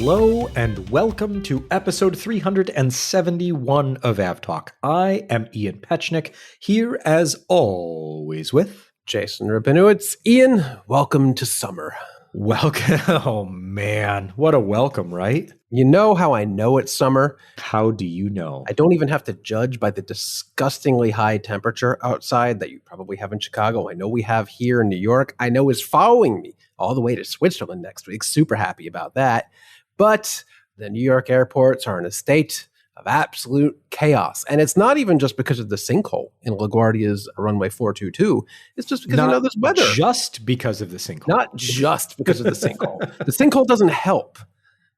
Hello and welcome to episode 371 of AvTalk. I am Ian Petchnick, here as always with Jason Rabinowitz. Ian, welcome to summer. Welcome. Oh man, what a welcome, right? You know how I know it's summer? How do you know? I don't even have to judge by the disgustingly high temperature outside that you probably have in Chicago. I know we have here in New York. I know is following me all the way to Switzerland next week. Super happy about that. But the New York airports are in a state of absolute chaos. And it's not even just because of the sinkhole in LaGuardia's runway 422. It's just because of this weather. Just because of the sinkhole. Not just because of the sinkhole. The sinkhole doesn't help.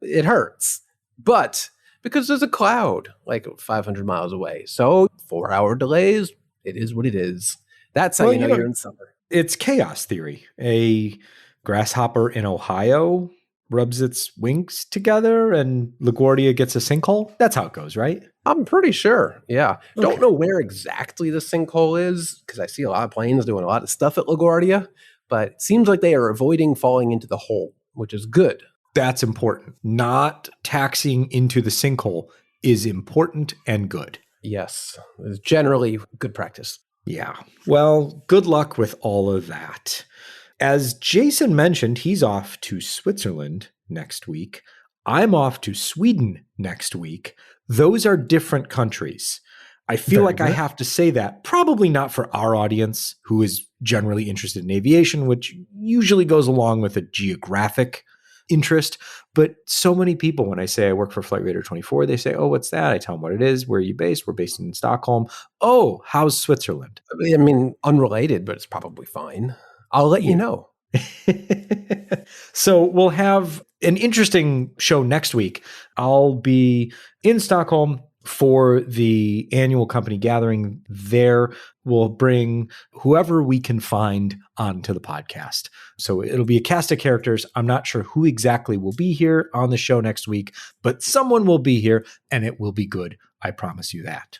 It hurts. But because there's a cloud like 500 miles away. So 4-hour delays, it is what it is. That's how you know you're in summer. It's chaos theory. A grasshopper in Ohio rubs its wings together and LaGuardia gets a sinkhole. That's how it goes, right? I'm pretty sure. Yeah. Okay. Don't know where exactly the sinkhole is because I see a lot of planes doing a lot of stuff at LaGuardia, but it seems like they are avoiding falling into the hole, which is good. That's important. Not taxiing into the sinkhole is important and good. Yes. It's generally good practice. Yeah. Well, good luck with all of that. As Jason mentioned, he's off to Switzerland next week. I'm off to Sweden next week. Those are different countries. I feel like I have to say that, probably not for our audience, who is generally interested in aviation, which usually goes along with a geographic interest. But so many people, when I say I work for Flight Radar 24, they say, oh, what's that? I tell them what it is. Where are you based? We're based in Stockholm. Oh, how's Switzerland? I mean, unrelated, but it's probably fine. I'll let you know. So we'll have an interesting show next week. I'll be in Stockholm for the annual company gathering there. We'll bring whoever we can find onto the podcast. So it'll be a cast of characters. I'm not sure who exactly will be here on the show next week, but someone will be here and it will be good. I promise you that.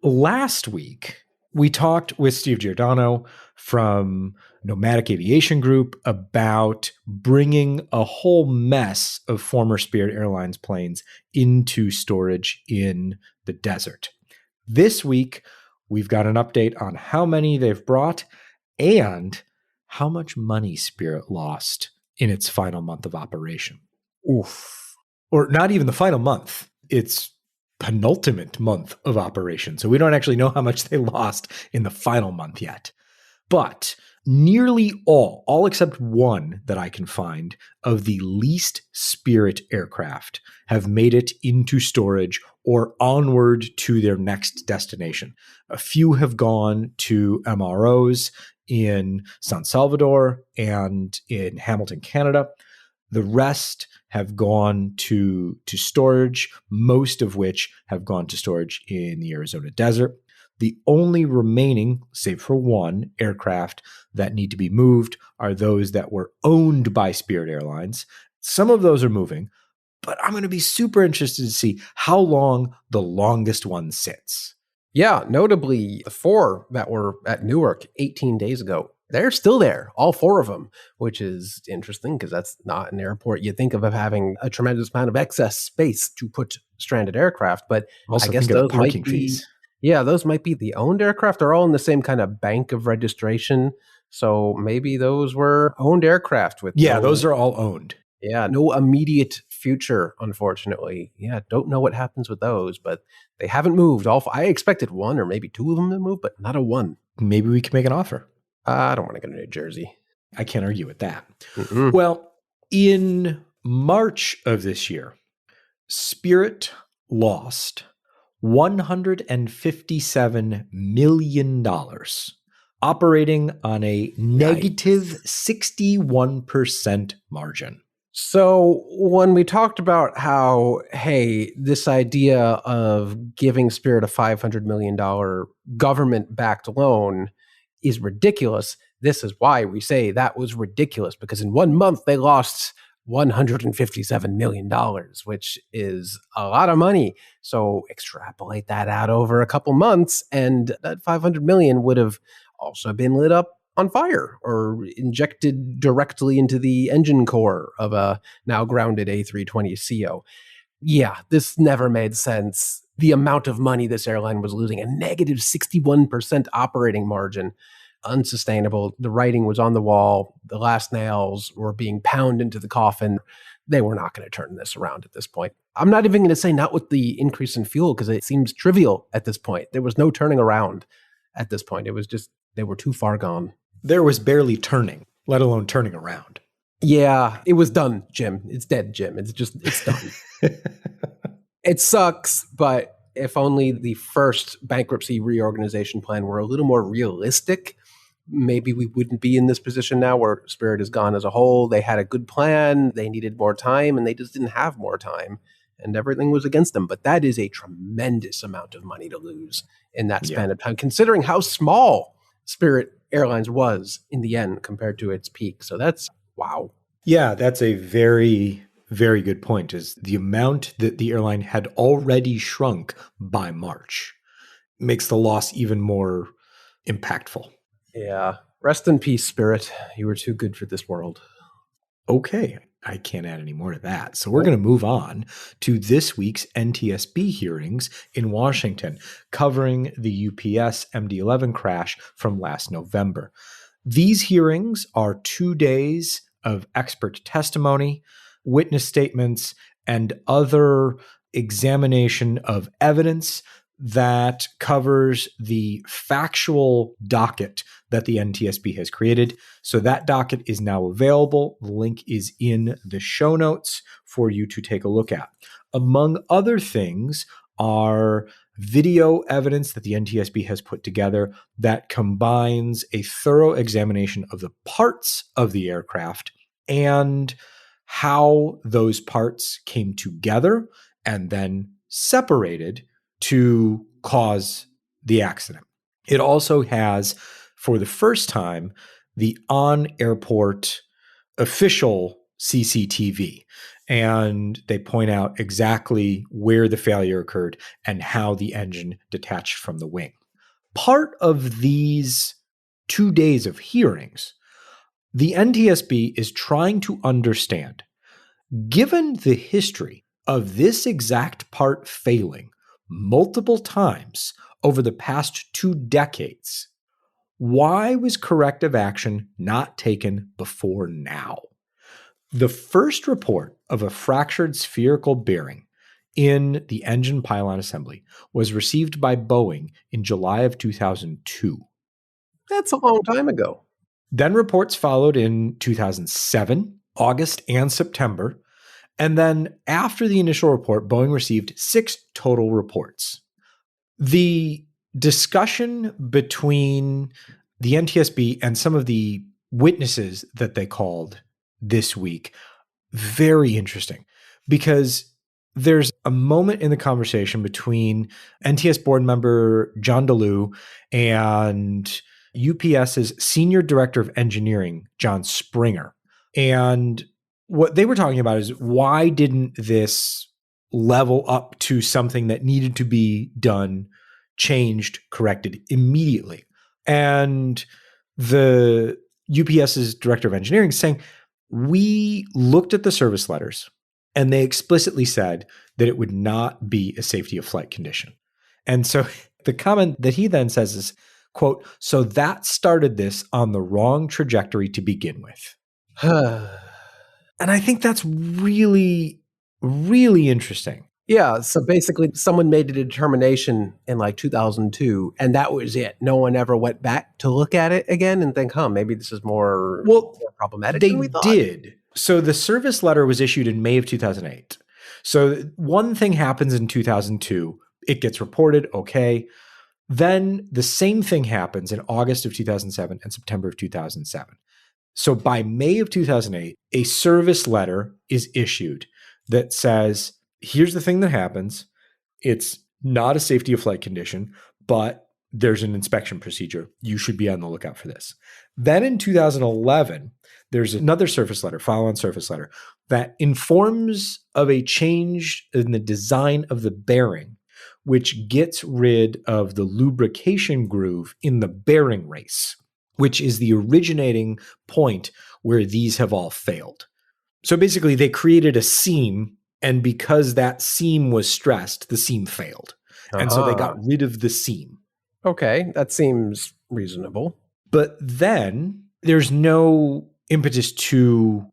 Last week, we talked with Steve Giordano from Nomadic Aviation Group about bringing a whole mess of former Spirit Airlines planes into storage in the desert. This week, we've got an update on how many they've brought and how much money Spirit lost in its final month of operation. Oof. Or not even the final month. It's penultimate month of operation. So we don't actually know how much they lost in the final month yet. But nearly all except one that I can find, of the leased Spirit aircraft have made it into storage or onward to their next destination. A few have gone to MROs in San Salvador and in Hamilton, Canada. The rest have gone to storage, most of which have gone to storage in the Arizona desert. The only remaining, save for one, aircraft that need to be moved are those that were owned by Spirit Airlines. Some of those are moving, but I'm going to be super interested to see how long the longest one sits. Yeah, notably the 4 that were at Newark 18 days ago. They're still there, all 4 of them, which is interesting because that's not an airport you think of having a tremendous amount of excess space to put stranded aircraft. But Also, I guess think of those the parking might be, fees. yeah, those might be the owned aircraft. They're all in the same kind of bank of registration. So maybe those were owned aircraft with Those are all owned. Yeah, no immediate future, unfortunately. Yeah, don't know what happens with those, but they haven't moved. I expected 1 or maybe 2 of them to move, but not a 1. Maybe we can make an offer. I don't want to go to New Jersey. I can't argue with that. Mm-mm. Well, in March of this year, Spirit lost $157 million, operating on a negative 61% margin. So when we talked about how, hey, this idea of giving Spirit a $500 million government-backed loan is ridiculous, this is why we say that was ridiculous, because in 1 month they lost $157 million, which is a lot of money. So extrapolate that out over a couple months, and that $500 million would have also been lit up on fire or injected directly into the engine core of a now grounded A320ceo. Yeah, this never made sense. The amount of money this airline was losing, a negative 61% operating margin, unsustainable. The writing was on the wall. The last nails were being pounded into the coffin. They were not going to turn this around at this point. I'm not even going to say not with the increase in fuel because it seems trivial at this point. There was no turning around at this point. It was just, they were too far gone. There was barely turning, let alone turning around. Yeah, it was done, Jim. It's dead, Jim. It's done. It sucks, but if only the first bankruptcy reorganization plan were a little more realistic, maybe we wouldn't be in this position now where Spirit is gone as a whole. They had a good plan. They needed more time, and they just didn't have more time, and everything was against them. But that is a tremendous amount of money to lose in that span of time, considering how small Spirit Airlines was in the end compared to its peak. So that's wow. Yeah, that's a very, very good point, is the amount that the airline had already shrunk by March makes the loss even more impactful. Yeah. Rest in peace, Spirit. You were too good for this world. Okay. I can't add any more to that. So we're going to move on to this week's NTSB hearings in Washington, covering the UPS MD-11 crash from last November. These hearings are 2 days of expert testimony, witness statements, and other examination of evidence that covers the factual docket that the NTSB has created. So that docket is now available. The link is in the show notes for you to take a look at. Among other things are video evidence that the NTSB has put together that combines a thorough examination of the parts of the aircraft and how those parts came together and then separated to cause the accident. It also has, for the first time, the on-airport official CCTV. And they point out exactly where the failure occurred and how the engine detached from the wing. Part of these 2 days of hearings, the NTSB is trying to understand, given the history of this exact part failing multiple times over the past 2 decades, why was corrective action not taken before now? The first report of a fractured spherical bearing in the engine pylon assembly was received by Boeing in July of 2002. That's a long time ago. Then reports followed in 2007, August, and September. And then after the initial report, Boeing received 6 total reports. The discussion between the NTSB and some of the witnesses that they called this week, very interesting, because there's a moment in the conversation between NTS board member John DeLue and UPS's senior director of engineering, John Springer. And what they were talking about is, why didn't this level up to something that needed to be done, changed, corrected immediately? And the UPS's director of engineering is saying, we looked at the service letters and they explicitly said that it would not be a safety of flight condition. And so the comment that he then says is, quote, so that started this on the wrong trajectory to begin with. And I think that's really, really interesting. Yeah, so basically someone made a determination in like 2002 and that was it. No one ever went back to look at it again and think, maybe this is more problematic than we thought. They did. So the service letter was issued in May of 2008. So one thing happens in 2002, it gets reported, okay. Then the same thing happens in August of 2007 and September of 2007. So by May of 2008, a service letter is issued that says, here's the thing that happens. It's not a safety of flight condition, but there's an inspection procedure. You should be on the lookout for this. Then in 2011, there's another service letter, follow-on service letter, that informs of a change in the design of the bearing, which gets rid of the lubrication groove in the bearing race. which is the originating point where these have all failed. So basically, they created a seam, and because that seam was stressed, the seam failed. And so they got rid of the seam. Okay, that seems reasonable. But then there's no impetus to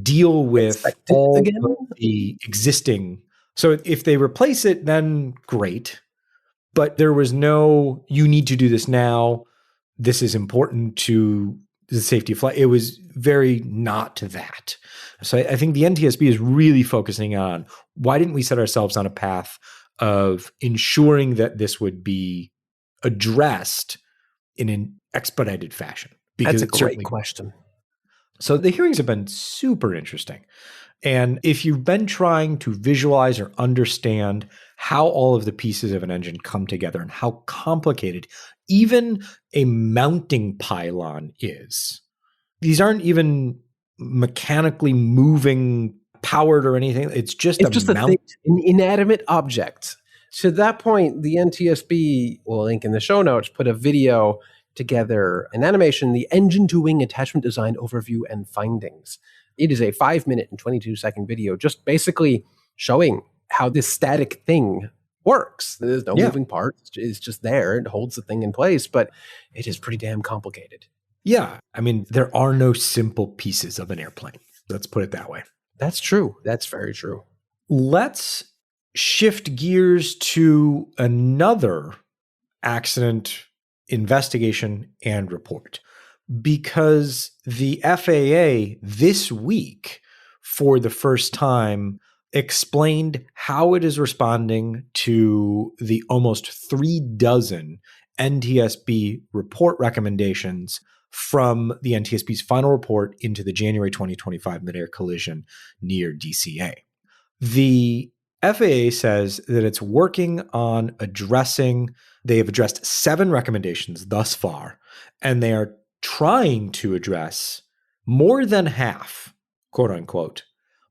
deal with all of the existing. So if they replace it, then great. But there was no, you need to do this now. This is important to the safety of flight. It was very not that. So I think the NTSB is really focusing on, why didn't we set ourselves on a path of ensuring that this would be addressed in an expedited fashion? Because that's a great question. So the hearings have been super interesting. And if you've been trying to visualize or understand how all of the pieces of an engine come together and how complicated even a mounting pylon is, these aren't even mechanically moving, powered or anything. It's just a thing, an inanimate object. To that point, the NTSB, we'll link in the show notes, put a video together, an animation, the engine to wing attachment design overview and findings. It is a 5-minute and 22-second video, just basically showing how this static thing works. There's no moving parts. It's just there. It holds the thing in place, but it is pretty damn complicated. Yeah. I mean, there are no simple pieces of an airplane. Let's put it that way. That's true. That's very true. Let's shift gears to another accident investigation and report, because the FAA this week, for the first time, explained how it is responding to the almost 36 NTSB report recommendations from the NTSB's final report into the January 2025 midair collision near DCA. The FAA says that it's working on they have addressed 7 recommendations thus far, and they are trying to address more than half, quote unquote,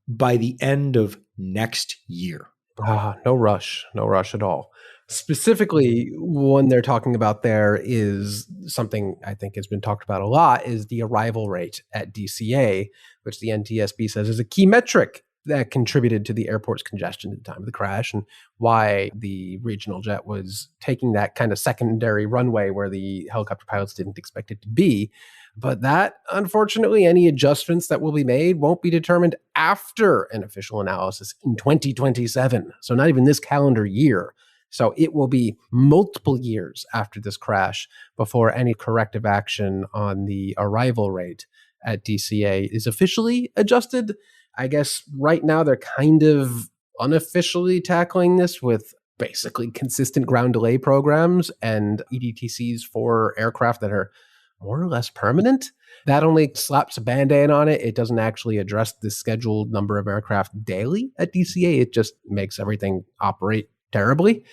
by the end of next year. No rush at all. Specifically, one they're talking about there is something I think has been talked about a lot, is the arrival rate at DCA, which the NTSB says is a key metric that contributed to the airport's congestion at the time of the crash, and why the regional jet was taking that kind of secondary runway where the helicopter pilots didn't expect it to be. But that, unfortunately, any adjustments that will be made won't be determined after an official analysis in 2027. So not even this calendar year. So it will be multiple years after this crash before any corrective action on the arrival rate at DCA is officially adjusted. I guess right now they're kind of unofficially tackling this with basically consistent ground delay programs and EDTCs for aircraft that are more or less permanent. That only slaps a Band-Aid on it. It doesn't actually address the scheduled number of aircraft daily at DCA. It just makes everything operate terribly.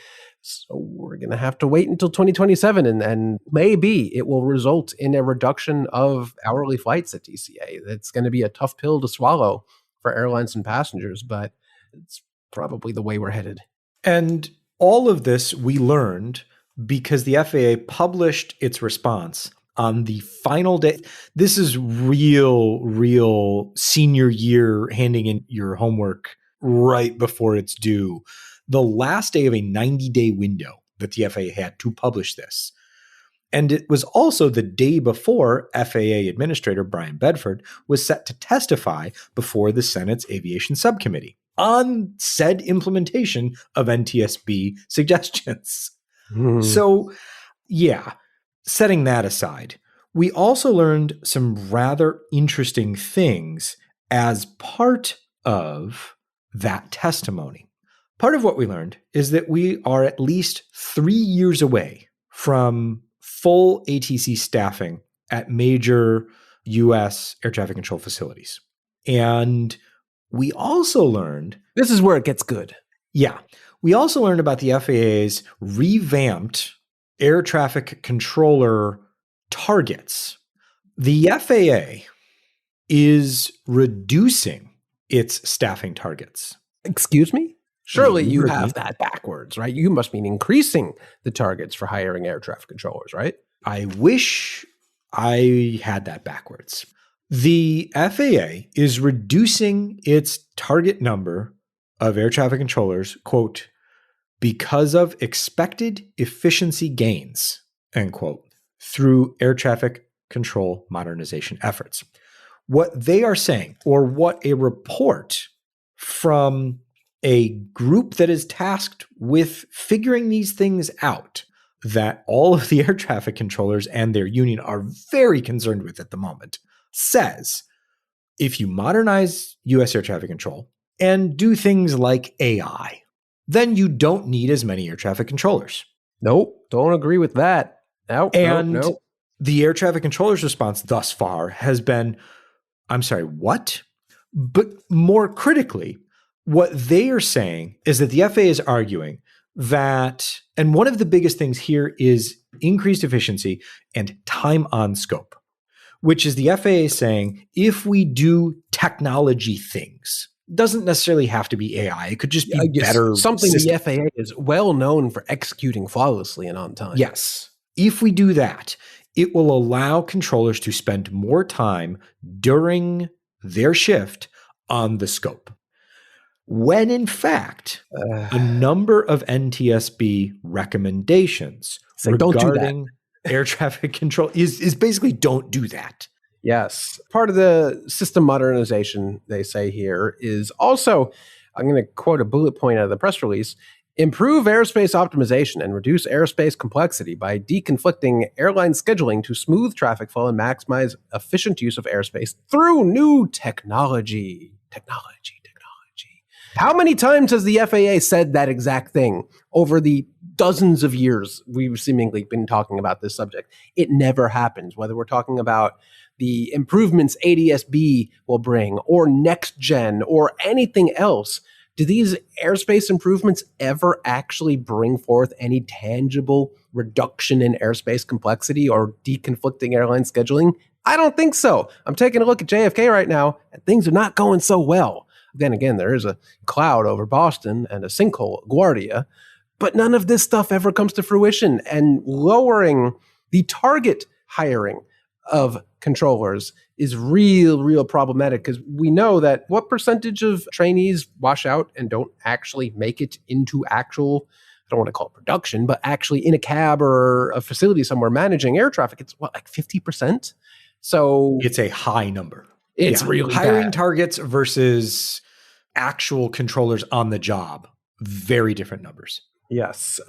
So we're going to have to wait until 2027, and maybe it will result in a reduction of hourly flights at DCA. That's going to be a tough pill to swallow for airlines and passengers, but it's probably the way we're headed. And all of this we learned because the FAA published its response on the final day. This is real senior year, handing in your homework right before it's due. The last day of a 90-day window that the FAA had to publish this. And it was also the day before FAA Administrator Brian Bedford was set to testify before the Senate's Aviation Subcommittee on said implementation of NTSB suggestions. So, yeah, setting that aside, we also learned some rather interesting things as part of that testimony. Part of what we learned is that we are at least 3 years away from full ATC staffing at major U.S. air traffic control facilities. And we also learned... This is where it gets good. Yeah. We also learned about the FAA's revamped air traffic controller targets. The FAA is reducing its staffing targets. Excuse me? Surely you have that backwards, right? You must mean increasing the targets for hiring air traffic controllers, right? I wish I had that backwards. The FAA is reducing its target number of air traffic controllers, quote, because of expected efficiency gains, end quote, through air traffic control modernization efforts. What they are saying, or what a report from a group that is tasked with figuring these things out, that all of the air traffic controllers and their union are very concerned with at the moment, says if you modernize US air traffic control and do things like AI, then you don't need as many air traffic controllers. Nope, don't agree with that. Nope. The air traffic controller's response thus far has been, I'm sorry, what? But more critically, what they are saying is that the FAA is arguing that, and one of the biggest things here is increased efficiency and time on scope, which is the FAA saying if we do technology things, doesn't necessarily have to be AI. It could just be better. Something the FAA is well known for executing flawlessly and on time. Yes. If we do that, it will allow controllers to spend more time during their shift on the scope. When in fact, a number of NTSB recommendations regarding air traffic control is basically don't do that. Yes. Part of the system modernization, they say here, is also, I'm going to quote a bullet point out of the press release, improve airspace optimization and reduce airspace complexity by deconflicting airline scheduling to smooth traffic flow and maximize efficient use of airspace through new technology. Technology. How many times has the FAA said that exact thing over the dozens of years we've seemingly been talking about this subject? It never happens, whether we're talking about the improvements ADSB will bring or next gen or anything else. Do these airspace improvements ever actually bring forth any tangible reduction in airspace complexity or deconflicting airline scheduling? I don't think so. I'm taking a look at JFK right now, and things are not going so well. Then again, there is a cloud over Boston and a sinkhole at LaGuardia, but none of this stuff ever comes to fruition. And lowering the target hiring of controllers is real problematic, because we know that what percentage of trainees wash out and don't actually make it into actual, I don't want to call it production, but actually in a cab or a facility somewhere managing air traffic. It's what, like 50%? So it's a high number. It's really hiring bad. Targets versus actual controllers on the job. Very different numbers. Yes.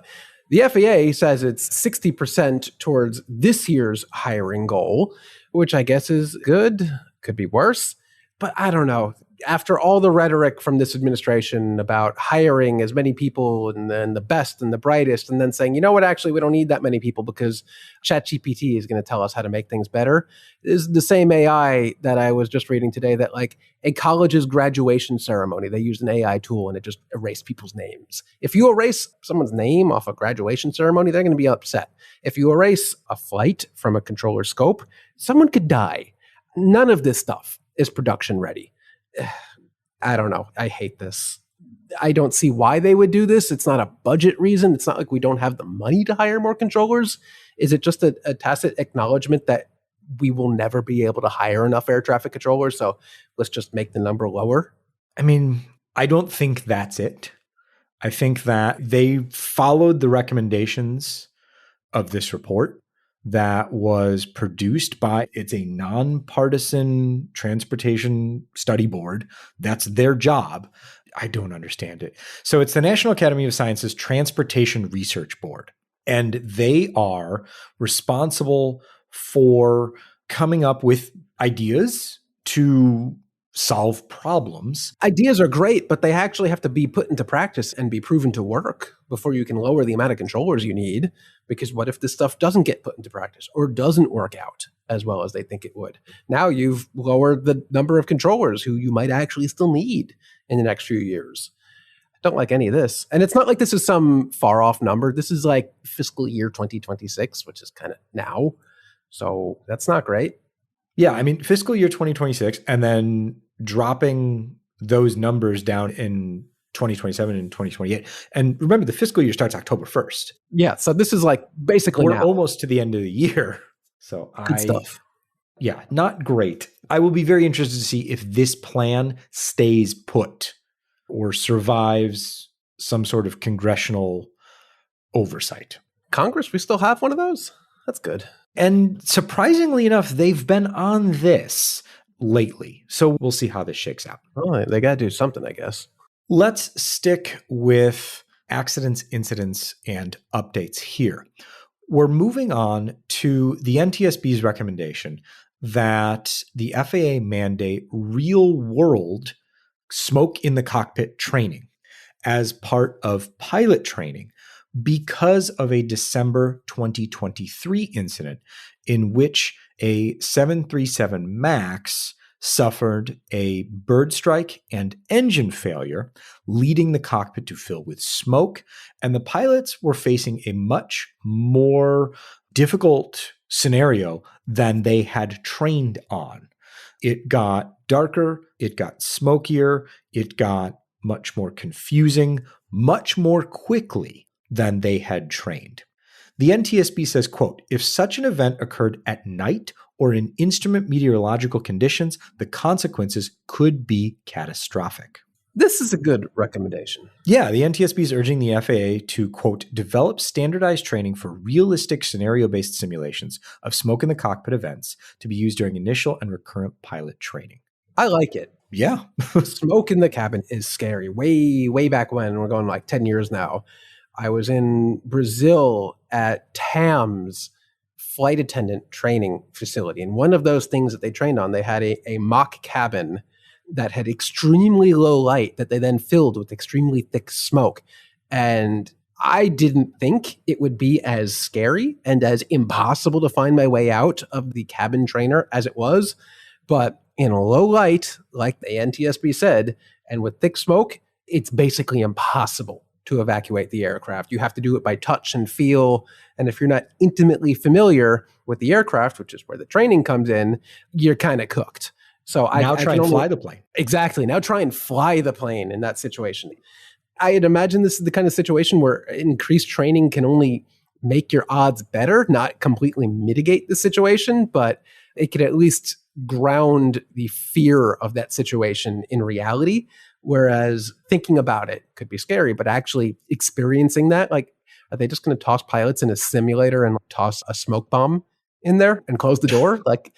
The FAA says it's 60% towards this year's hiring goal, which I guess is good. Could be worse. But I don't know. After all the rhetoric from this administration about hiring as many people and then the best and the brightest, and then saying, you know what, actually, we don't need that many people because ChatGPT is going to tell us how to make things better, is the same AI that I was just reading today that like a college's graduation ceremony, they used an AI tool and it just erased people's names. If you erase someone's name off a graduation ceremony, they're going to be upset. If you erase a flight from a controller scope, someone could die. None of this stuff is production ready. I don't know. I hate this. I don't see why they would do this. It's not a budget reason. It's not like we don't have the money to hire more controllers. Is it just a tacit acknowledgement that we will never be able to hire enough air traffic controllers? So let's just make the number lower. I mean, I don't think that's it. I think that they followed the recommendations of this report that was produced by, it's a nonpartisan transportation study board. That's their job. I don't understand it. So it's the National Academy of Sciences Transportation Research Board, and they are responsible for coming up with ideas to solve problems. Ideas are great, but they actually have to be put into practice and be proven to work before you can lower the amount of controllers you need. Because what if this stuff doesn't get put into practice or doesn't work out as well as they think it would? Now you've lowered the number of controllers who you might actually still need in the next few years. I don't like any of this. And it's not like this is some far off number. This is like fiscal year 2026, which is kind of now. So that's not great. Yeah, I mean, fiscal year 2026, and then dropping those numbers down in 2027 and 2028. And remember, the fiscal year starts October 1st. Yeah, so this is like basically we're now. Almost to the end of the year. So Good stuff. Yeah, not great. I will be very interested to see if this plan stays put or survives some sort of congressional oversight. Congress, we still have one of those? That's good. And surprisingly enough, they've been on this lately. So we'll see how this shakes out. Well, they got to do something, I guess. Let's stick with accidents, incidents, and updates here. We're moving on to the NTSB's recommendation that the FAA mandate real-world smoke in the cockpit training as part of pilot training because of a December 2023 incident in which a 737 MAX suffered a bird strike and engine failure, leading the cockpit to fill with smoke. And the pilots were facing a much more difficult scenario than they had trained on. It got darker, it got smokier, it got much more confusing, much more quickly than they had trained. The NTSB says, quote, if such an event occurred at night or in instrument meteorological conditions, the consequences could be catastrophic. This is a good recommendation. Yeah, the NTSB is urging the FAA to, quote, develop standardized training for realistic scenario-based simulations of smoke in the cockpit events to be used during initial and recurrent pilot training. I like it. Yeah. Smoke in the cabin is scary. Way back when, we're going like 10 years now, I was in Brazil at TAM's flight attendant training facility. And one of those things that they trained on, they had a mock cabin that had extremely low light that they then filled with extremely thick smoke. And I didn't think it would be as scary and as impossible to find my way out of the cabin trainer as it was. But in a low light, like the NTSB said, and with thick smoke, it's basically impossible to evacuate the aircraft. You have to do it by touch and feel. And if you're not intimately familiar with the aircraft, which is where the training comes in, you're kind of cooked. So now try and fly the plane. Exactly. Now try and fly the plane in that situation. I'd imagine this is the kind of situation where increased training can only make your odds better, not completely mitigate the situation, but it could at least ground the fear of that situation in reality. Whereas thinking about it could be scary, but actually experiencing that, like, are they just going to toss pilots in a simulator and toss a smoke bomb in there and close the door? Like,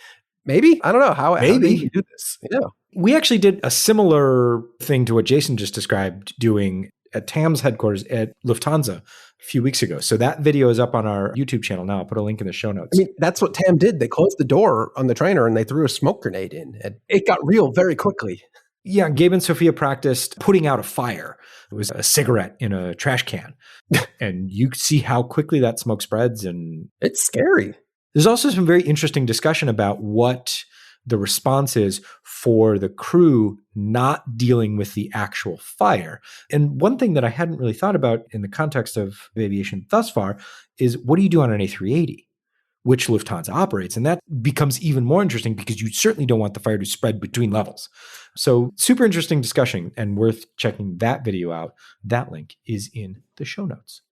maybe? I don't know. How do you do this? Yeah. We actually did a similar thing to what Jason just described doing at TAM's headquarters at Lufthansa a few weeks ago. So that video is up on our YouTube channel now. I'll put a link in the show notes. I mean, that's what TAM did. They closed the door on the trainer and they threw a smoke grenade in. And it got real very quickly. Yeah, Gabe and Sophia practiced putting out a fire. It was a cigarette in a trash can. And you see how quickly that smoke spreads. And it's scary. There's also some very interesting discussion about what the response is for the crew not dealing with the actual fire. And one thing that I hadn't really thought about in the context of aviation thus far is, what do you do on an A380? Which Lufthansa operates. And that becomes even more interesting because you certainly don't want the fire to spread between levels. So super interesting discussion and worth checking that video out. That link is in the show notes.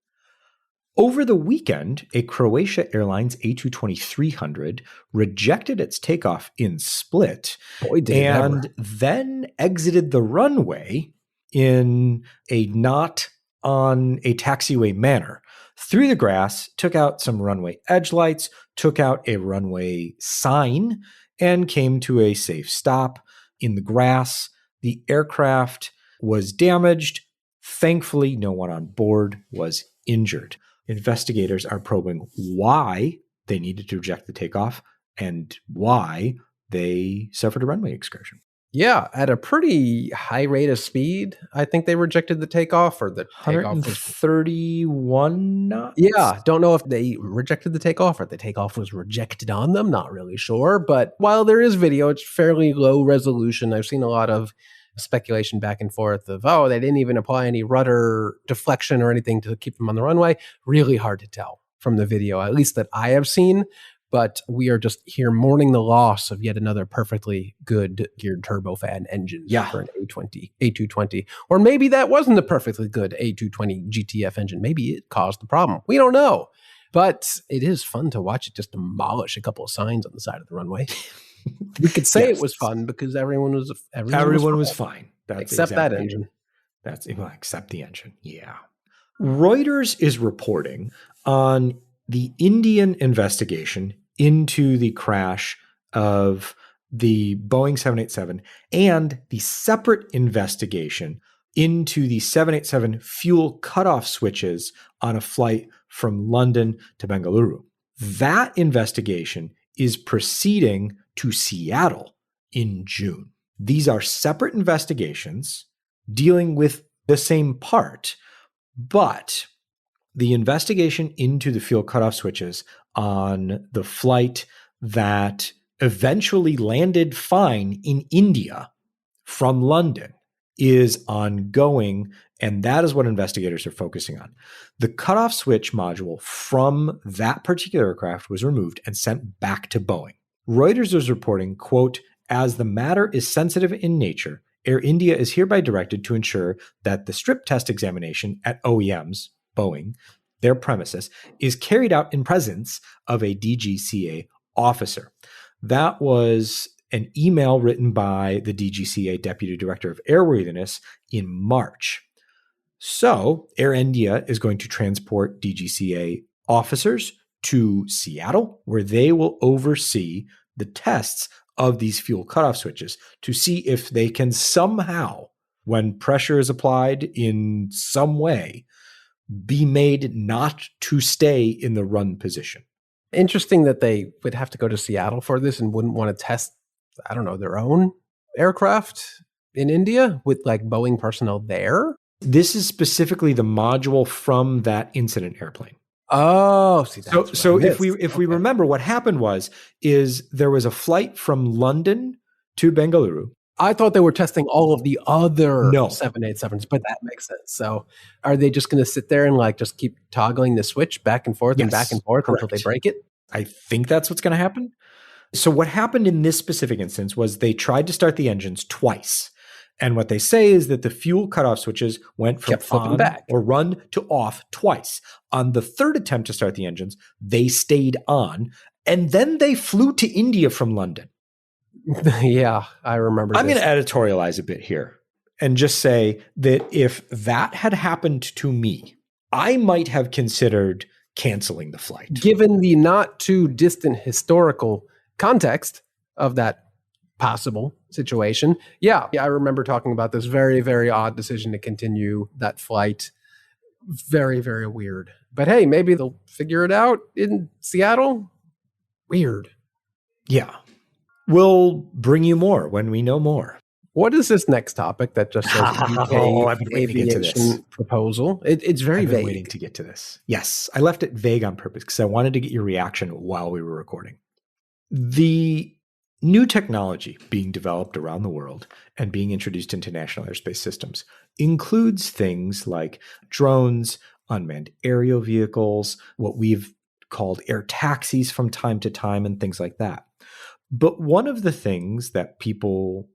Over the weekend, a Croatia Airlines A220-300 rejected its takeoff in Split and then exited the runway in a not on a taxiway manner. Through the grass, took out some runway edge lights, took out a runway sign, and came to a safe stop in the grass. The aircraft was damaged. Thankfully, no one on board was injured. Investigators are probing why they needed to reject the takeoff and why they suffered a runway excursion. Yeah, at a pretty high rate of speed. I think they rejected the takeoff, or the takeoff was 131 knots. Yeah, don't know if they rejected the takeoff or the takeoff was rejected on them. Not really sure. But while there is video, it's fairly low resolution. I've seen a lot of speculation back and forth of, oh, they didn't even apply any rudder deflection or anything to keep them on the runway. Really hard to tell from the video, at least that I have seen. But we are just here mourning the loss of yet another perfectly good geared turbofan engine for an A220. Or maybe that wasn't a perfectly good A220 GTF engine. Maybe it caused the problem. We don't know. But it is fun to watch it just demolish a couple of signs on the side of the runway. We could say Yes. it was fun because everyone was fine. That's except that exactly it. engine. Except the engine. Yeah. Reuters is reporting on the Indian investigation into the crash of the Boeing 787 and the separate investigation into the 787 fuel cutoff switches on a flight from London to Bengaluru. That investigation is proceeding to Seattle in June. These are separate investigations dealing with the same part, but the investigation into the fuel cutoff switches on the flight that eventually landed fine in India from London is ongoing, and that is what investigators are focusing on. The cutoff switch module from that particular aircraft was removed and sent back to Boeing. Reuters is reporting, quote, as the matter is sensitive in nature, Air India is hereby directed to ensure that the strip test examination at OEMs, Boeing, their premises, is carried out in presence of a DGCA officer. That was an email written by the DGCA Deputy Director of Airworthiness in March. So Air India is going to transport DGCA officers to Seattle, where they will oversee the tests of these fuel cutoff switches to see if they can somehow, when pressure is applied in some way, be made not to stay in the run position. Interesting that they would have to go to Seattle for this and wouldn't want to test, I don't know, their own aircraft in India with like Boeing personnel there. This is specifically the module from that incident airplane. Oh, see, that's so if we remember, what happened is there was a flight from London to Bengaluru. I thought they were testing all of the other 787s, but that makes sense. So are they just going to sit there and like just keep toggling the switch back and forth and back and forth until they break it? I think that's what's going to happen. So what happened in this specific instance was they tried to start the engines twice. And what they say is that the fuel cutoff switches went from on back or run to off twice. On the third attempt to start the engines, they stayed on, and then they flew to India from London. Yeah, I remember. I'm going to editorialize a bit here and just say that if that had happened to me, I might have considered canceling the flight. Given the not too distant historical context of that possible situation. Yeah, I remember talking about this very, very odd decision to continue that flight. Very, very weird. But hey, maybe they'll figure it out in Seattle. Weird. Yeah. We'll bring you more when we know more. What is this next topic that just says UK I've been waiting to get to this proposal? It's very I've been vague. Waiting to get to this. Yes, I left it vague on purpose because I wanted to get your reaction while we were recording. The new technology being developed around the world and being introduced into national airspace systems includes things like drones, unmanned aerial vehicles, what we've called air taxis from time to time, and things like that. But one of the things that people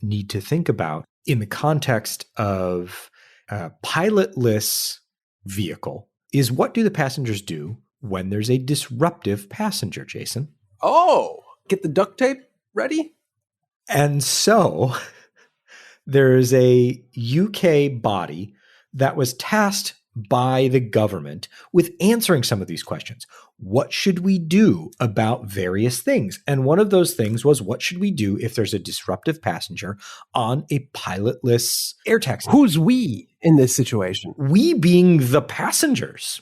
need to think about in the context of a pilotless vehicle is, what do the passengers do when there's a disruptive passenger, Jason? Oh, get the duct tape ready? And so there's a UK body that was tasked by the government with answering some of these questions. What should we do about various things? And one of those things was, what should we do if there's a disruptive passenger on a pilotless air taxi? Who's we in this situation? We being the passengers.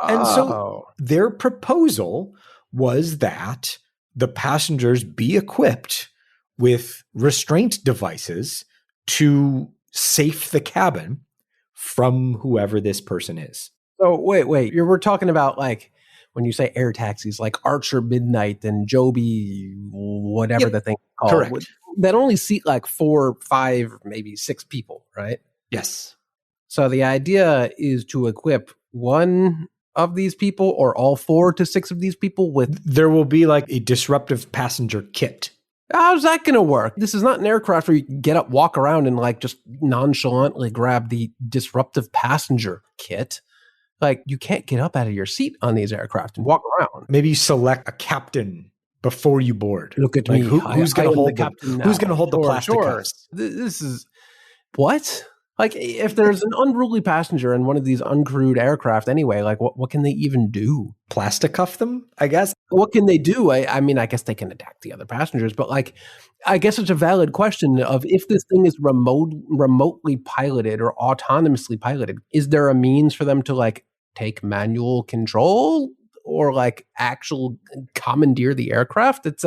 And so their proposal was that the passengers be equipped with restraint devices to safe the cabin from whoever this person is. So wait, we're talking about, like, when you say air taxis, like Archer Midnight and Joby, whatever the thing called. Correct. That only seat like 4, 5, maybe 6 people, right? Yes. So the idea is to equip one of these people or all 4 to 6 of these people with... There will be like a disruptive passenger kit. How's that going to work? This is not an aircraft where you can get up, walk around, and like just nonchalantly grab the disruptive passenger kit. Like, you can't get up out of your seat on these aircraft and walk around. Maybe you select a captain before you board. Look at like me. Who's going to hold the captain now. who's going to hold the plastic Sure. cuffs? This is what? Like, if there's an unruly passenger in one of these uncrewed aircraft anyway, like, what can they even do? Plastic cuff them, I guess. What can they do? I mean, I guess they can attack the other passengers, but like, I guess it's a valid question of if this thing is remotely piloted or autonomously piloted, is there a means for them to like take manual control or like actual commandeer the aircraft? It's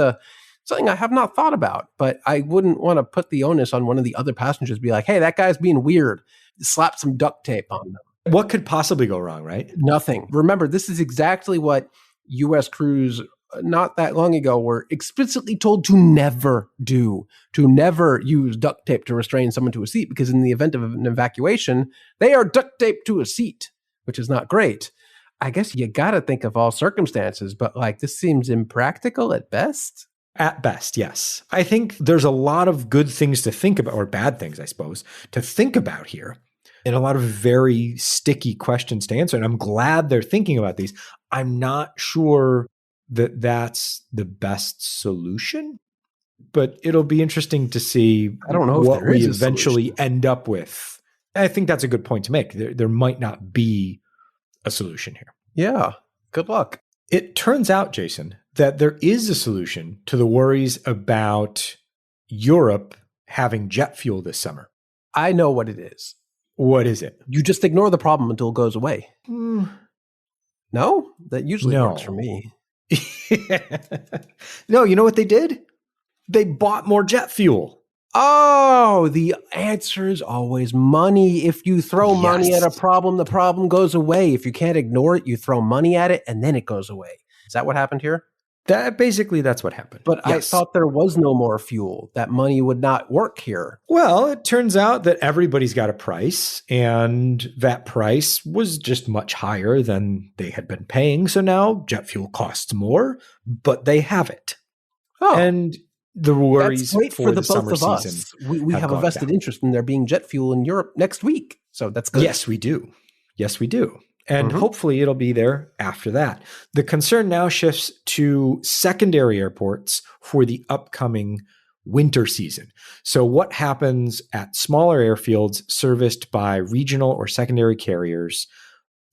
something I have not thought about, but I wouldn't want to put the onus on one of the other passengers, be like, hey, that guy's being weird. Slap some duct tape on them. What could possibly go wrong, right? Nothing. Remember, this is exactly what U.S. crews not that long ago were explicitly told to never do, to never use duct tape to restrain someone to a seat, because in the event of an evacuation, they are duct taped to a seat, which is not great. I guess you got to think of all circumstances, but like this seems impractical at best. At best, yes. I think there's a lot of good things to think about, or bad things, I suppose, to think about here, and a lot of very sticky questions to answer. And I'm glad they're thinking about these. I'm not sure that that's the best solution, but it'll be interesting to see I don't know what if there we is a eventually solution. end up with. I think that's a good point to make. There might not be a solution here. Yeah. Good luck. It turns out, Jason, that there is a solution to the worries about Europe having jet fuel this summer. I know what it is. What is it? You just ignore the problem until it goes away. Hmm. No? That usually No. works for me. No, you know what they did? They bought more jet fuel. Oh, the answer is always money. If you throw money at a problem, the problem goes away. If you can't ignore it, you throw money at it and then it goes away. Is that what happened here? That's what happened. But Yes. I thought there was no more fuel. That money would not work here. Well, it turns out that everybody's got a price, and that price was just much higher than they had been paying. So now jet fuel costs more, but they have it. Oh, And the worries that's great for for the the summer both of season. us. We have a gone vested down. interest in there being jet fuel in Europe next week. So that's good. Yes, we do. Yes, we do. And Mhm. hopefully it'll be there after that. The concern now shifts to secondary airports for the upcoming winter season. So what happens at smaller airfields serviced by regional or secondary carriers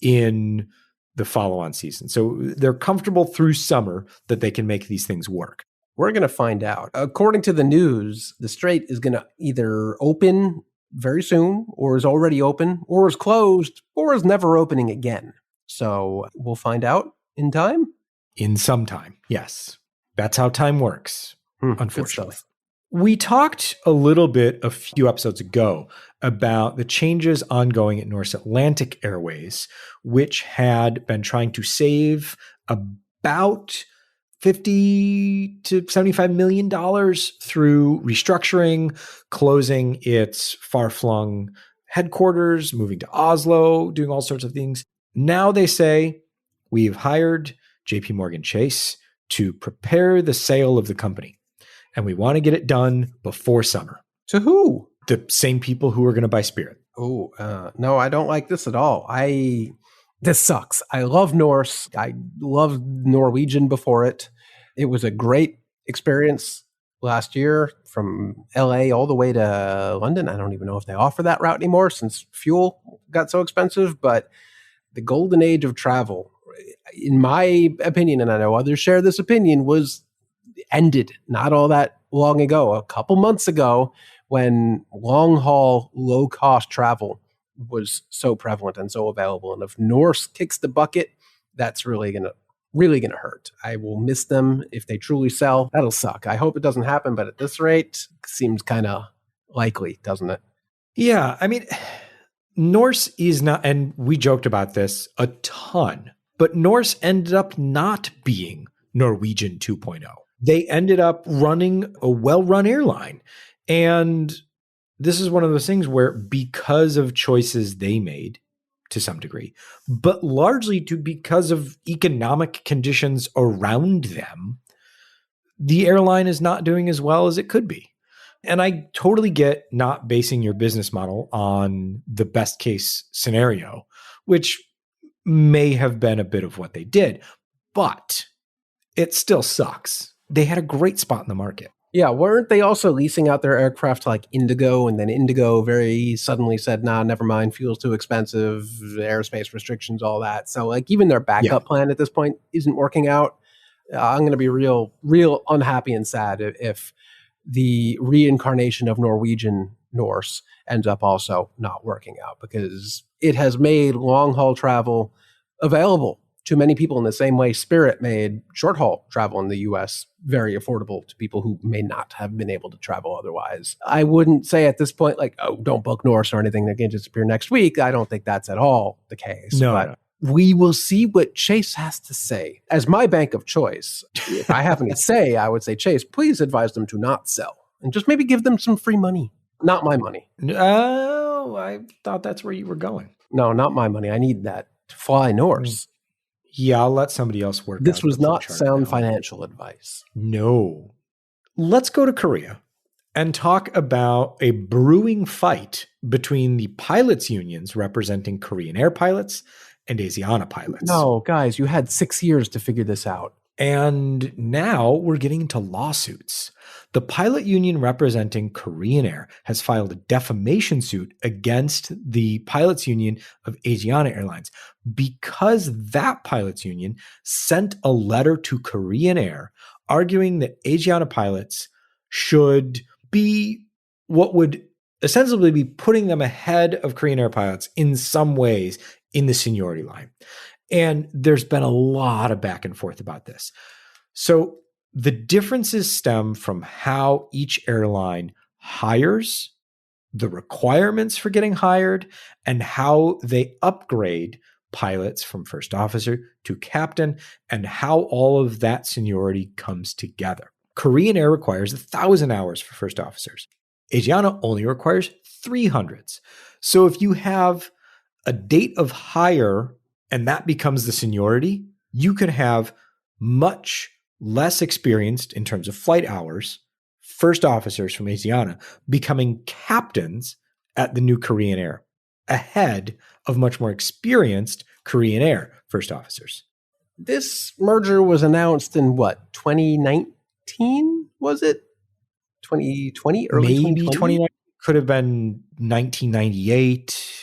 in the follow-on season? So they're comfortable through summer that they can make these things work. We're going to find out. According to the news, the Strait is going to either open very soon, or is already open, or is closed, or is never opening again. So we'll find out in time. In some time, yes. That's how time works, Good unfortunately. stuff. We talked a little bit a few episodes ago about the changes ongoing at Norse Atlantic Airways, which had been trying to save about $50 to $75 million through restructuring, closing its far-flung headquarters, moving to Oslo, doing all sorts of things. Now they say, we've hired JP Morgan Chase to prepare the sale of the company, and we want to get it done before summer. To who? The same people who are going to buy Spirit. Oh, no, I don't like this at all. This sucks. I love Norse. I loved Norwegian before it. It was a great experience last year from LA all the way to London. I don't even know if they offer that route anymore since fuel got so expensive, but the golden age of travel, in my opinion, and I know others share this opinion, was ended not all that long ago, a couple months ago, when long haul, low cost travel was so prevalent and so available. And if Norse kicks the bucket, that's really gonna hurt. I will miss them if they truly sell. That'll suck. I hope it doesn't happen, but at this rate, seems kind of likely, doesn't it? Yeah, I mean, Norse is not, and we joked about this a ton, but Norse ended up not being Norwegian 2.0. They ended up running a well-run airline. And this is one of those things where, because of choices they made to some degree, but largely because of economic conditions around them, the airline is not doing as well as it could be. And I totally get not basing your business model on the best case scenario, which may have been a bit of what they did, but it still sucks. They had a great spot in the market. Yeah, weren't they also leasing out their aircraft to like Indigo, and then Indigo very suddenly said, nah, never mind, fuel's too expensive, airspace restrictions, all that. So like even their backup plan at this point isn't working out. I'm going to be real unhappy and sad if the reincarnation of Norwegian Norse ends up also not working out, because it has made long-haul travel available to many people in the same way Spirit made short-haul travel in the U.S. very affordable to people who may not have been able to travel otherwise. I wouldn't say at this point, like, oh, don't book Norse or anything, they're going to disappear next week. I don't think that's at all the case. No. We will see what Chase has to say. As my bank of choice, if I have any say, I would say, Chase, please advise them to not sell and just maybe give them some free money. Not my money. Oh, I thought that's where you were going. No, not my money. I need that to fly Norse. Yeah, I'll let somebody else work. This was not sound financial advice. No. Let's go to Korea and talk about a brewing fight between the pilots' unions representing Korean Air pilots and Asiana pilots. No, guys, you had 6 years to figure this out. And now we're getting into lawsuits. The pilot union representing Korean Air has filed a defamation suit against the pilots union of Asiana Airlines because that pilots union sent a letter to Korean Air arguing that Asiana pilots should be what would ostensibly be putting them ahead of Korean Air pilots in some ways in the seniority line. And there's been a lot of back and forth about this. So the differences stem from how each airline hires, the requirements for getting hired, and how they upgrade pilots from first officer to captain, and how all of that seniority comes together. Korean Air requires 1,000 hours for first officers. Asiana only requires 300s. So if you have a date of hire and that becomes the seniority, you can have much less experienced in terms of flight hours first officers from Asiana becoming captains at the new Korean Air, ahead of much more experienced Korean Air first officers. This merger was announced in what, 2019? Was it 2020? Early Maybe 2020? Could have been 1998.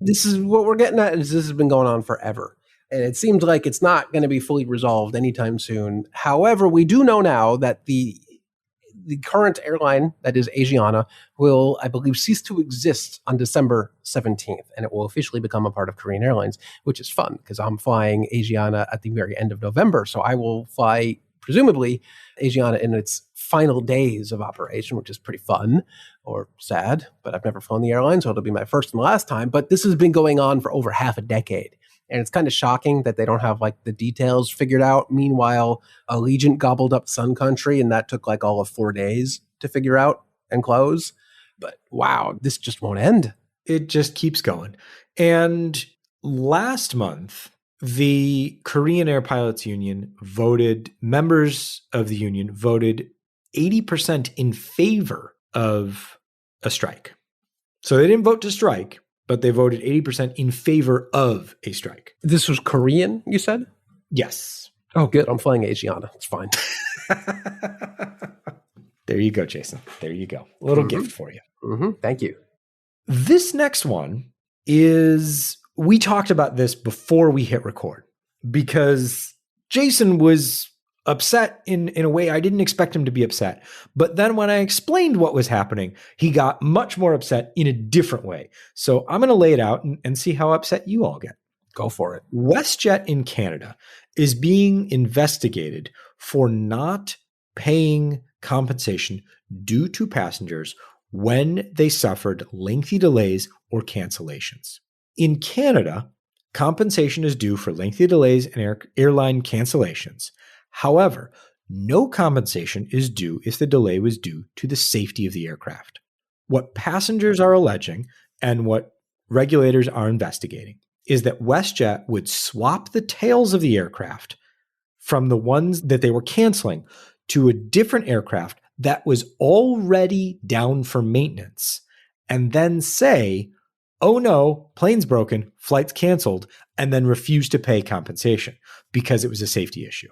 This is what we're getting at, is this has been going on forever. And it seems like it's not going to be fully resolved anytime soon. However, we do know now that the current airline, that is Asiana, will, I believe, cease to exist on December 17th. And it will officially become a part of Korean Airlines, which is fun because I'm flying Asiana at the very end of November. So I will fly, presumably, Asiana in its final days of operation, which is pretty fun or sad, but I've never flown the airline, so it'll be my first and last time. But this has been going on for over half a decade. And it's kind of shocking that they don't have like the details figured out. Meanwhile, Allegiant gobbled up Sun Country, and that took like all of 4 days to figure out and close. But wow, this just won't end. It just keeps going. And last month, the Korean Air Pilots Union members of the union voted 80% in favor of a strike. So they didn't vote to strike, but they voted 80% in favor of a strike. This was Korean, you said? Yes. Oh, good. I'm flying Asiana. It's fine. There you go, Jason. There you go. A little gift for you. Thank you. This next one is, we talked about this before we hit record because Jason was upset in a way I didn't expect him to be upset. But then when I explained what was happening, he got much more upset in a different way. So I'm going to lay it out and see how upset you all get. Go for it. WestJet in Canada is being investigated for not paying compensation due to passengers when they suffered lengthy delays or cancellations. In Canada, compensation is due for lengthy delays and airline cancellations. However, no compensation is due if the delay was due to the safety of the aircraft. What passengers are alleging and what regulators are investigating is that WestJet would swap the tails of the aircraft from the ones that they were canceling to a different aircraft that was already down for maintenance, and then say, oh no, plane's broken, flight's canceled, and then refused to pay compensation because it was a safety issue.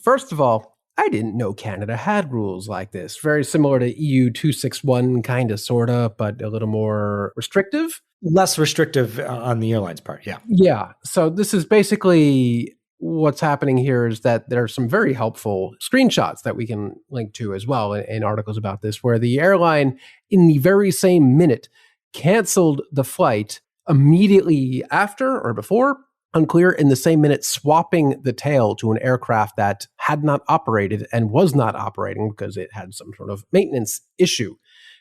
First of all, I didn't know Canada had rules like this. Very similar to EU 261, kind of, sort of, but a little more restrictive. Less restrictive on the airline's part, yeah. Yeah. So this is basically what's happening here is that there are some very helpful screenshots that we can link to as well in articles about this, where the airline, in the very same minute, canceled the flight immediately after or before, unclear, in the same minute, swapping the tail to an aircraft that had not operated and was not operating because it had some sort of maintenance issue.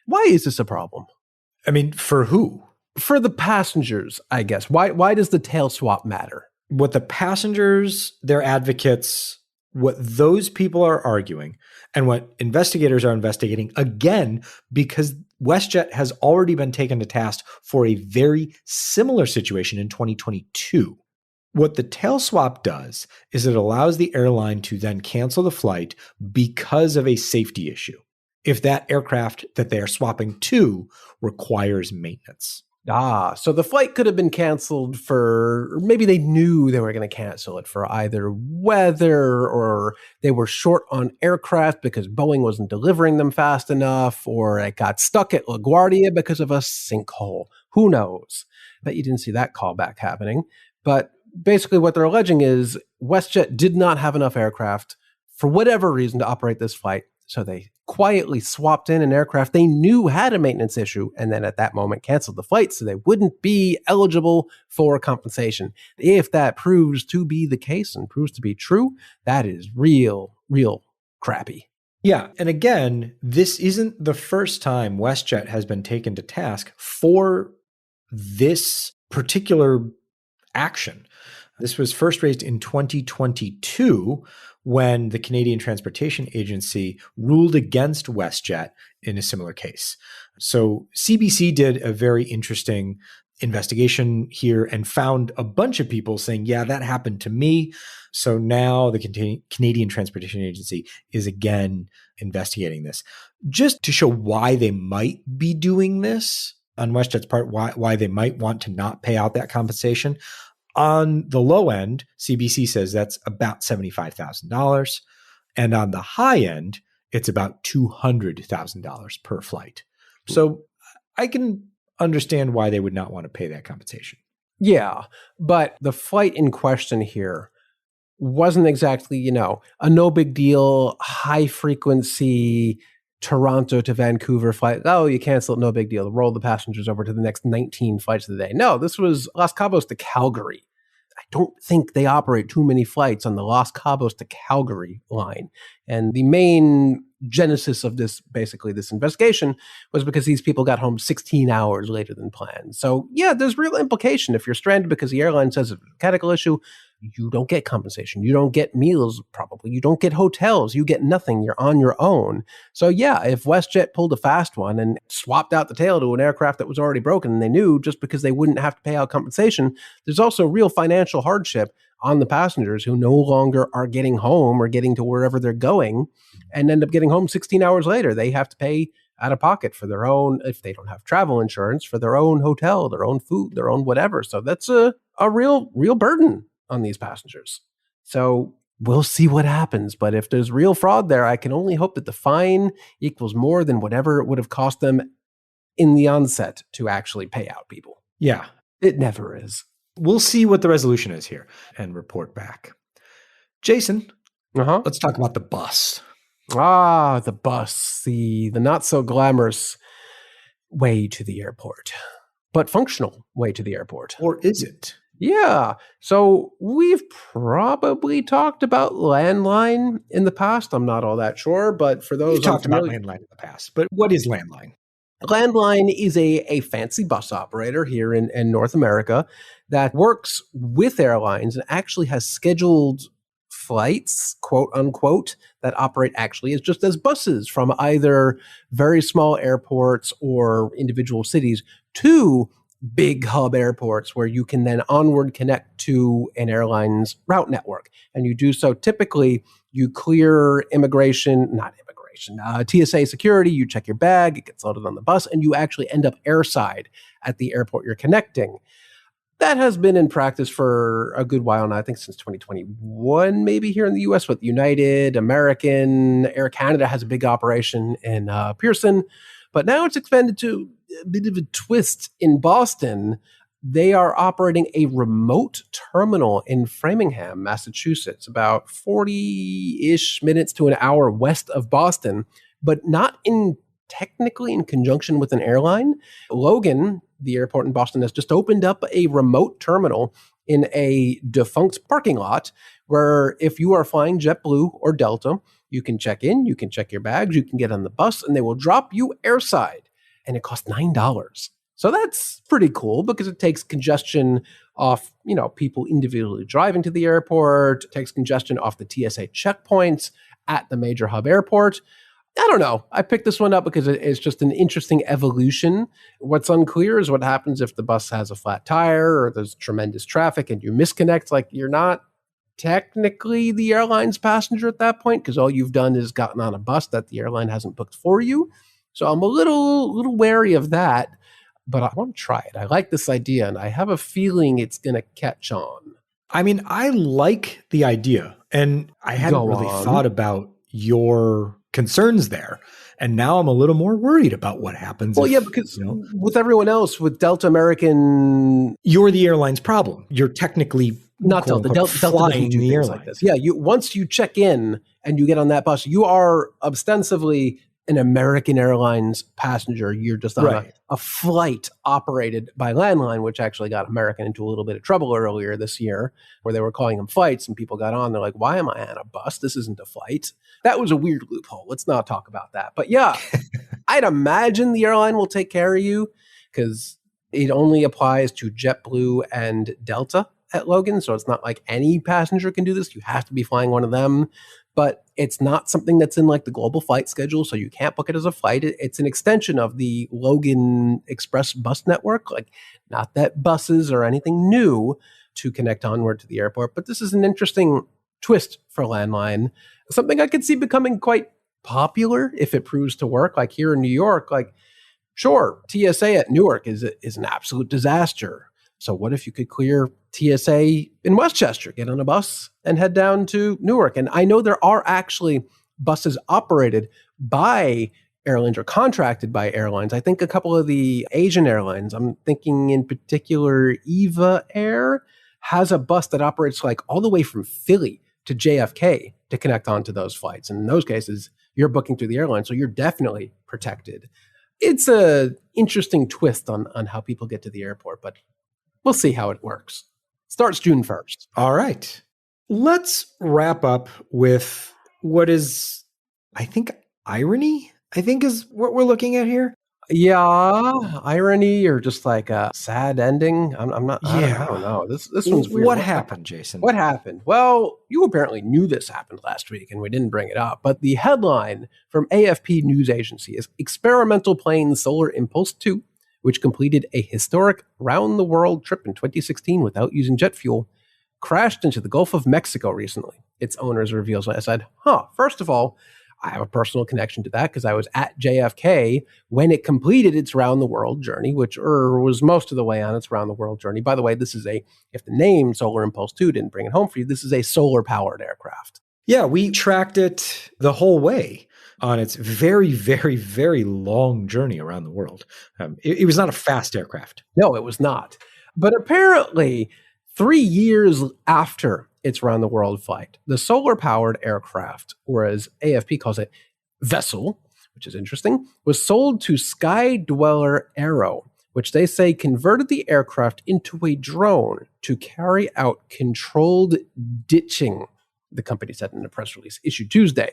Why is this a problem? I mean, for who? For the passengers, I guess. Why does the tail swap matter? What the passengers, their advocates, what those people are arguing, and what investigators are investigating, again, because WestJet has already been taken to task for a very similar situation in 2022. What the tail swap does is it allows the airline to then cancel the flight because of a safety issue, if that aircraft that they are swapping to requires maintenance. So the flight could have been canceled for, maybe they knew they were going to cancel it for either weather, or they were short on aircraft because Boeing wasn't delivering them fast enough, or it got stuck at LaGuardia because of a sinkhole. Who knows? Bet you didn't see that callback happening. But basically what they're alleging is WestJet did not have enough aircraft for whatever reason to operate this flight. So they quietly swapped in an aircraft they knew had a maintenance issue, and then at that moment canceled the flight so they wouldn't be eligible for compensation. If that proves to be the case and proves to be true, that is real crappy. Yeah. And again, this isn't the first time WestJet has been taken to task for this particular action. This was first raised in 2022 when the Canadian Transportation Agency ruled against WestJet in a similar case. So CBC did a very interesting investigation here and found a bunch of people saying, yeah, that happened to me. So now the Canadian Transportation Agency is again investigating this. Just to show why they might be doing this on WestJet's part, why they might want to not pay out that compensation. On the low end, CBC says that's about $75,000. And on the high end, it's about $200,000 per flight. So I can understand why they would not want to pay that compensation. Yeah, but the flight in question here wasn't exactly, a no big deal, high frequency Toronto to Vancouver flight. Oh, you canceled, no big deal. Roll the passengers over to the next 19 flights of the day. No, this was Los Cabos to Calgary. I don't think they operate too many flights on the Los Cabos to Calgary line. And the main genesis of this investigation was because these people got home 16 hours later than planned. So yeah, there's real implication. If you're stranded because the airline says it's a mechanical issue, you don't get compensation. You don't get meals, probably. You don't get hotels. You get nothing. You're on your own. So yeah, if WestJet pulled a fast one and swapped out the tail to an aircraft that was already broken, and they knew just because they wouldn't have to pay out compensation, there's also real financial hardship on the passengers who no longer are getting home or getting to wherever they're going and end up getting home 16 hours later. They have to pay out of pocket for their own, if they don't have travel insurance, for their own hotel, their own food, their own whatever. So that's a real burden on these passengers. So we'll see what happens. But if there's real fraud there, I can only hope that the fine equals more than whatever it would have cost them in the onset to actually pay out people. Yeah. It never is. We'll see what the resolution is here and report back. Jason, let's talk about the bus. The bus, the not so glamorous way to the airport, but functional way to the airport. Or is it? Yeah. So we've probably talked about Landline in the past. I'm not all that sure, but for those we've talked about Landline in the past, but what is Landline? Landline is a fancy bus operator here in North America that works with airlines and actually has scheduled flights, quote unquote, that operate actually as just as buses from either very small airports or individual cities to big hub airports where you can then onward connect to an airline's route network. And you do so typically, you clear operation. TSA security, you check your bag, it gets loaded on the bus, and you actually end up airside at the airport you're connecting. That has been in practice for a good while now, I think since 2021, maybe here in the US with United, American, Air Canada has a big operation in Pearson. But now it's expanded to a bit of a twist in Boston. They are operating a remote terminal in Framingham, Massachusetts, about 40-ish minutes to an hour west of Boston, but not technically in conjunction with an airline. Logan, the airport in Boston, has just opened up a remote terminal in a defunct parking lot where if you are flying JetBlue or Delta, you can check in, you can check your bags, you can get on the bus, and they will drop you airside. And it costs $9. So that's pretty cool because it takes congestion off, people individually driving to the airport. It takes congestion off the TSA checkpoints at the major hub airport. I don't know. I picked this one up because it's just an interesting evolution. What's unclear is what happens if the bus has a flat tire or there's tremendous traffic and you misconnect. Like, you're not technically the airline's passenger at that point because all you've done is gotten on a bus that the airline hasn't booked for you. So I'm a little wary of that, but I want to try it. I like this idea, and I have a feeling it's going to catch on. I mean, I like the idea, and I hadn't really thought about your concerns there. And now I'm a little more worried about what happens. Well, yeah, because with everyone else, with Delta, American, you're the airline's problem. You're technically not Delta. Delta doesn't do things like this. Yeah, once you check in and you get on that bus, you are ostensibly an American Airlines passenger. You're just on a flight operated by landline, which actually got American into a little bit of trouble earlier this year, where they were calling them flights and people got on. They're like, why am I on a bus? This isn't a flight. That was a weird loophole. Let's not talk about that. But yeah, I'd imagine the airline will take care of you because it only applies to JetBlue and Delta at Logan. So it's not like any passenger can do this. You have to be flying one of them. But it's not something that's in like the global flight schedule, so you can't book it as a flight. It's an extension of the Logan Express bus network. Like, not that buses are anything new to connect onward to the airport, but this is an interesting twist for landline. Something I could see becoming quite popular if it proves to work. Like here in New York, like, sure, TSA at Newark is an absolute disaster. So what if you could clear TSA in Westchester, get on a bus and head down to Newark? And I know there are actually buses operated by airlines or contracted by airlines. I think a couple of the Asian airlines, I'm thinking in particular Eva Air, has a bus that operates like all the way from Philly to JFK to connect onto those flights. And in those cases, you're booking through the airline, so you're definitely protected. It's an interesting twist on how people get to the airport, but we'll see how it works. Starts June 1st. All right. Let's wrap up with what is, I think, irony, is what we're looking at here. Yeah, irony or just like a sad ending. I'm not. I don't know. This one's weird. What happened, Jason? What happened? Well, you apparently knew this happened last week, and we didn't bring it up. But the headline from AFP News Agency is "Experimental Plane Solar Impulse 2, which completed a historic round-the-world trip in 2016 without using jet fuel, crashed into the Gulf of Mexico recently." Its owners reveals. I said, first of all, I have a personal connection to that because I was at JFK when it completed its round-the-world journey, which was most of the way on its round-the-world journey. By the way, this is if the name Solar Impulse 2 didn't bring it home for you, this is a solar-powered aircraft. Yeah, we tracked it the whole way on its very, very, very long journey around the world. It was not a fast aircraft. No, it was not. But apparently, 3 years after its round-the-world flight, the solar-powered aircraft, or as AFP calls it, vessel, which is interesting, was sold to Sky Dweller Aero, which they say converted the aircraft into a drone to carry out controlled ditching, the company said in a press release issued Tuesday.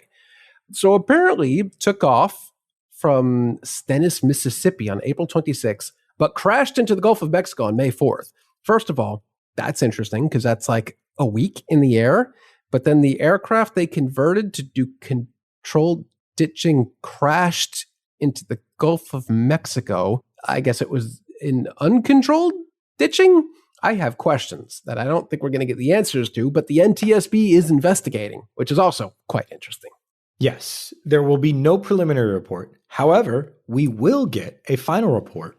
So apparently it took off from Stennis, Mississippi on April 26th, but crashed into the Gulf of Mexico on May 4th. First of all, that's interesting because that's like a week in the air. But then the aircraft they converted to do controlled ditching crashed into the Gulf of Mexico. I guess it was in uncontrolled ditching? I have questions that I don't think we're going to get the answers to, but the NTSB is investigating, which is also quite interesting. Yes, there will be no preliminary report. However, we will get a final report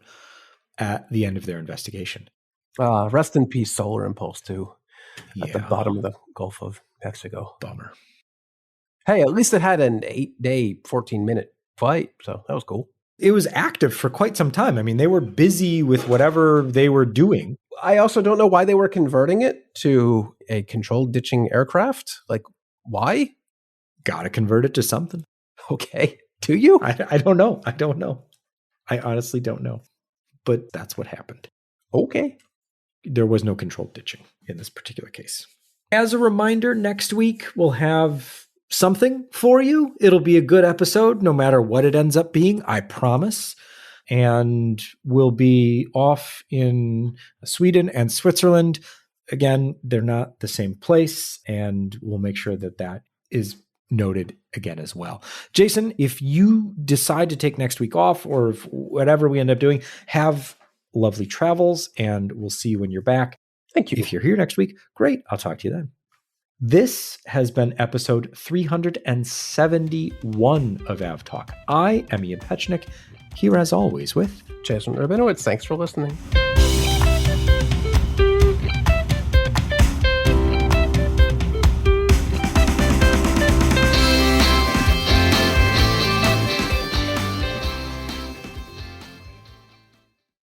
at the end of their investigation. Rest in peace, Solar Impulse 2, at the Yeah, bottom of the Gulf of Mexico. bummer. Hey, at least it had an 8-day, 14-minute flight, so that was cool. It was active for quite some time. I mean, they were busy with whatever they were doing. I also don't know why they were converting it to a controlled ditching aircraft. Like, why? Gotta convert it to something. Okay. Do you? I don't know. I don't know. I honestly don't know. But that's what happened. Okay. There was no controlled ditching in this particular case. As a reminder, next week we'll have something for you. It'll be a good episode, no matter what it ends up being, I promise. And we'll be off in Sweden and Switzerland. Again, they're not the same place, and we'll make sure that that is noted again as well. Jason, if you decide to take next week off, or if whatever we end up doing, have lovely travels, and we'll see you when you're back. Thank you. If you're here next week, great. I'll talk to you then. This has been episode 371 of AvTalk. I am Ian Petchnick, here as always with Jason Rabinowitz. Thanks for listening.